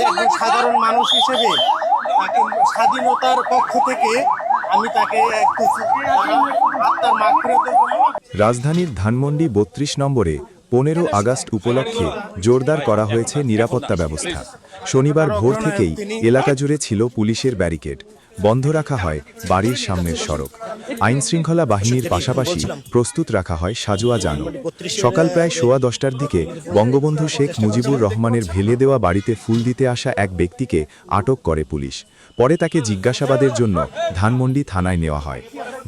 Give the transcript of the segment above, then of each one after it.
একজন সাধারণ মানুষ হিসেবে তাকে স্বাধীনতার পক্ষ থেকে আমি তাকে একটু আত্মার মাগফিরাতের জন্য। রাজধানীর ধানমন্ডি ৩২ নম্বরে ১৫ আগস্ট উপলক্ষে জোরদার করা হয়েছে নিরাপত্তা ব্যবস্থা। শনিবার ভোর থেকেই এলাকা জুড়ে ছিল পুলিশের ব্যারিকেড, বন্ধ রাখা হয় বাড়ির সামনের সড়ক। আইনশৃঙ্খলা বাহিনীর পাশাপাশি প্রস্তুত রাখা হয় সাজোয়া যানও। সকাল প্রায় 10:15টার দিকে বঙ্গবন্ধু শেখ মুজিবুর রহমানের ভেলে দেওয়া বাড়িতে ফুল দিতে আসা এক ব্যক্তিকে আটক করে পুলিশ। পরে তাকে জিজ্ঞাসাবাদের জন্য ধানমন্ডি থানায় নেওয়া হয়।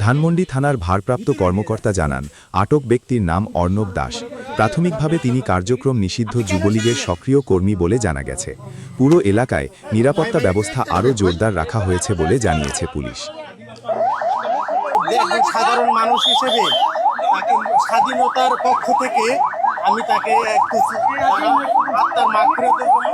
ধানমন্ডি থানার ভারপ্রাপ্ত কর্মকর্তা জানান, আটক ব্যক্তির নাম অর্ণব দাস। প্রাথমিকভাবে তিনি কার্যক্রম নিষিদ্ধ যুবলীগের সক্রিয় কর্মী বলে জানা গেছে। পুরো এলাকায় নিরাপত্তা ব্যবস্থা আরও জোরদার রাখা হয়েছে বলে জানিয়েছে পুলিশ। একজন সাধারণ মানুষ হিসেবে তাকে স্বাধীনতার পক্ষ থেকে আমি তাকে একটু আত্মার মাগফিরাতের জন্য